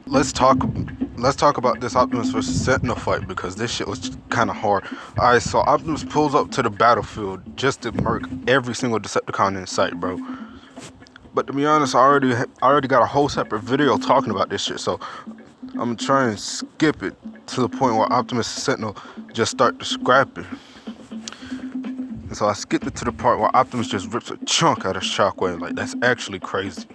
let's talk let's talk about this Optimus versus Sentinel fight because this shit was kind of hard. All right, so Optimus pulls up to the battlefield just to murk every single Decepticon in sight, bro. But to be honest, I already got a whole separate video talking about this shit, so I'm gonna try and skip it to the point where Optimus and Sentinel just start to scrap it. And so I skipped it to the part where Optimus just rips a chunk out of Shockwave. Like, that's actually crazy.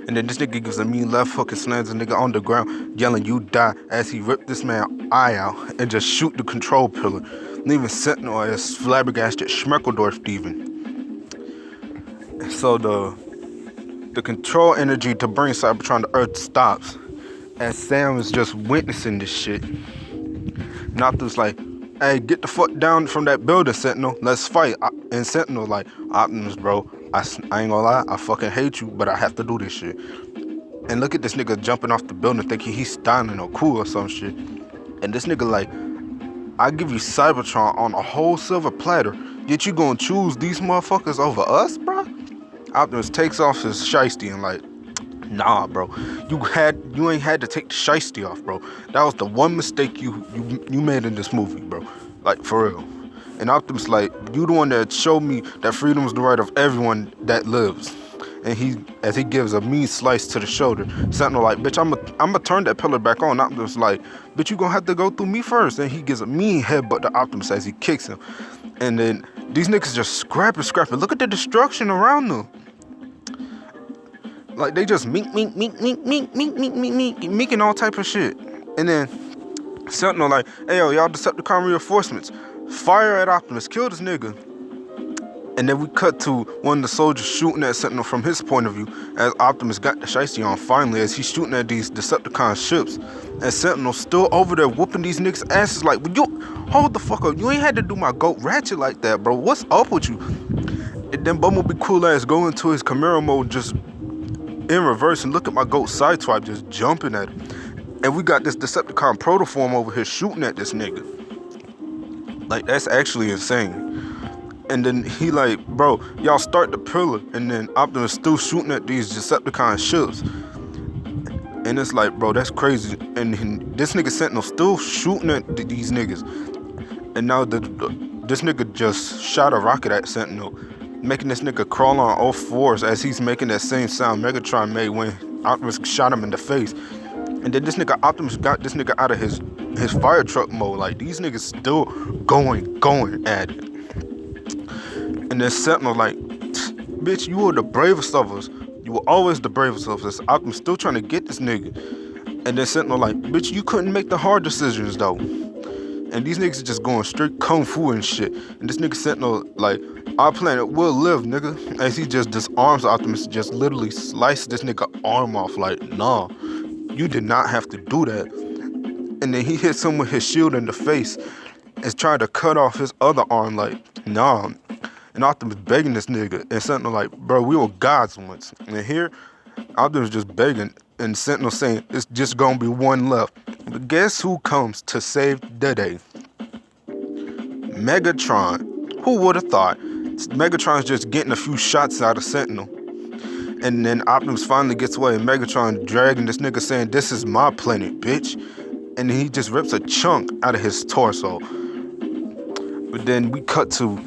And then this nigga gives a mean left hook and slams a nigga on the ground, yelling, "You die," as he ripped this man's eye out and just shoot the control pillar, leaving Sentinel as flabbergasted Schmeckledorf even. So the control energy to bring Cybertron to Earth stops, as Sam is just witnessing this shit. And Optimus like, "Hey, get the fuck down from that building, Sentinel. Let's fight." And Sentinel like, "Optimus, bro, I ain't gonna lie, I fucking hate you, but I have to do this shit." And look at this nigga jumping off the building thinking he's styling or cool or some shit. And this nigga like, "I give you Cybertron on a whole silver platter, yet you gonna choose these motherfuckers over us, bro?" Optimus takes off his shiesty and like, "Nah, bro, you ain't had to take the shiesty off, bro. That was the one mistake you made in this movie, bro. Like, for real." And Optimus like, "You the one that showed me that freedom is the right of everyone that lives." And as he gives a mean slice to the shoulder, Sentinel like, "Bitch, I'ma turn that pillar back on." Optimus like, "Bitch, you gonna have to go through me first." And he gives a mean headbutt to Optimus as he kicks him. And then these niggas just scrapping. Look at the destruction around them. Like, they just meeking all type of shit. And then Sentinel like, "Hey, yo, y'all Decepticon reinforcements. Fire at Optimus. Kill this nigga." And then we cut to one of the soldiers shooting at Sentinel from his point of view as Optimus got the shiesty on finally as he's shooting at these Decepticon ships. And Sentinel still over there whooping these niggas' asses like, "Well, you hold the fuck up. You ain't had to do my goat ratchet like that, bro. What's up with you?" And then Bumblebee cool ass go into his Camaro mode just in reverse and look at my goat sideswipe just jumping at him. And we got this Decepticon protoform over here shooting at this nigga. Like, that's actually insane. And then he like, "Bro, y'all start the pillar." And then Optimus still shooting at these Decepticon ships. And it's like, bro, that's crazy. And this nigga Sentinel still shooting at these niggas. And now this nigga just shot a rocket at Sentinel, making this nigga crawl on all fours as he's making that same sound Megatron made when Optimus shot him in the face. And then this nigga Optimus got this nigga out of his fire truck mode. Like, these niggas still going at it. And then Sentinel like, "Bitch, you were the bravest of us. You were always the bravest of us." Optimus still trying to get this nigga. And then Sentinel like, "Bitch, you couldn't make the hard decisions though." And these niggas just going straight kung fu and shit. And this nigga Sentinel like, "Our planet will live, nigga." As he just disarms Optimus, just literally slices this nigga arm off. Like, "Nah, you did not have to do that." And then he hits him with his shield in the face and trying to cut off his other arm. Like, "Nah." And Optimus begging this nigga. And Sentinel like, "Bro, we were gods once." And here, Optimus just begging. And Sentinel saying, "It's just gonna be one left." But guess who comes to save the day? Megatron. Who would have thought? Megatron's just getting a few shots out of Sentinel. And then Optimus finally gets away. And Megatron dragging this nigga saying, "This is my planet, bitch." And he just rips a chunk out of his torso. But then we cut to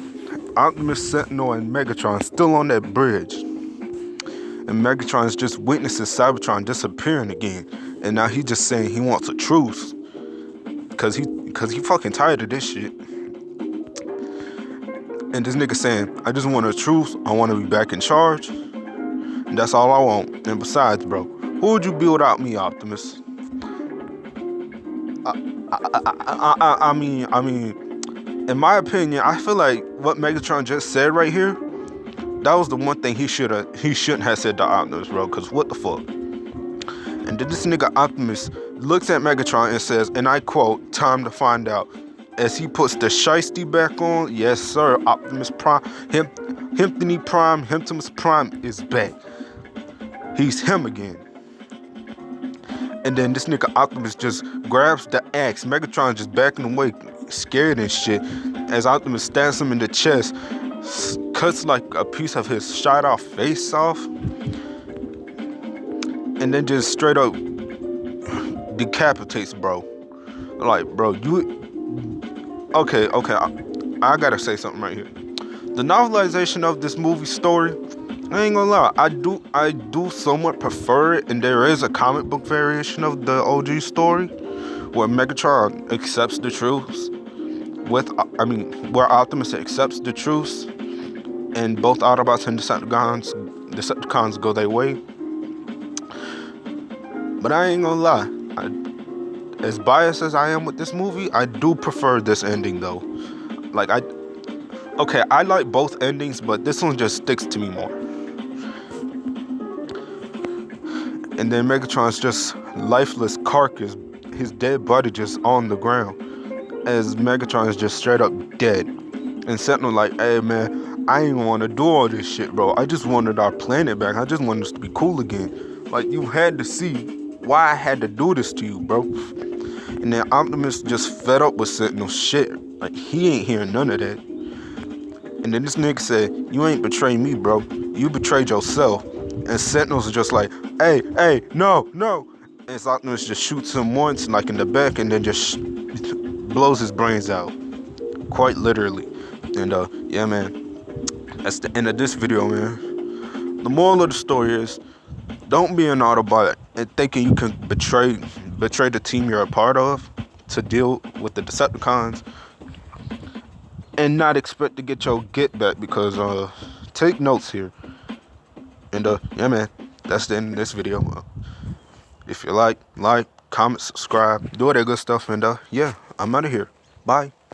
Optimus, Sentinel, and Megatron still on that bridge. And Megatron is just witnessing Cybertron disappearing again. And now he just saying he wants a truce. Cause he fucking tired of this shit. And this nigga saying, "I just want a truce. I want to be back in charge. And that's all I want. And besides, bro, who would you be without me, Optimus?" I mean, in my opinion, I feel like what Megatron just said right here, that was the one thing he shouldn't have said to Optimus, bro. Cause what the fuck? And then this nigga Optimus looks at Megatron and says, and I quote, "Time to find out." As he puts the shiesty back on, yes sir, Optimus Prime, Optimus Prime is back. He's him again. And then this nigga Optimus just grabs the axe. Megatron just backing away, scared and shit, as Optimus stabs him in the chest, cuts like a piece of his shot off face off. and then just straight up decapitates bro. Like, bro, okay, I gotta say something right here. The novelization of this movie story, I ain't gonna lie, I do somewhat prefer it, and there is a comic book variation of the OG story where Megatron accepts the truth where Optimus accepts the truth, and both Autobots and Decepticons go their way. But I ain't gonna lie, as biased as I am with this movie, I do prefer this ending though. Like, I like both endings, but this one just sticks to me more. And then Megatron's just lifeless carcass, his dead body just on the ground, as Megatron is just straight up dead. And Sentinel like, hey man, I ain't want to do all this shit, bro. I just wanted our planet back. I just wanted us to be cool again. Like, you had to see why I had to do this to you, bro. And then Optimus just fed up with Sentinel shit. Like, he ain't hearing none of that. And then this nigga said, you ain't betrayed me, bro. You betrayed yourself. And Sentinel's just like, hey, no. And Optimus just shoots him once, like in the back, and then just blows his brains out. Quite literally. And yeah, man. That's the end of this video, man. The moral of the story is, don't be an Autobot and thinking you can betray the team you're a part of to deal with the Decepticons, and not expect to get your get back, because take notes here. And yeah, man, that's the end of this video. If you like, comment, subscribe, do all that good stuff, and yeah, I'm out of here. Bye.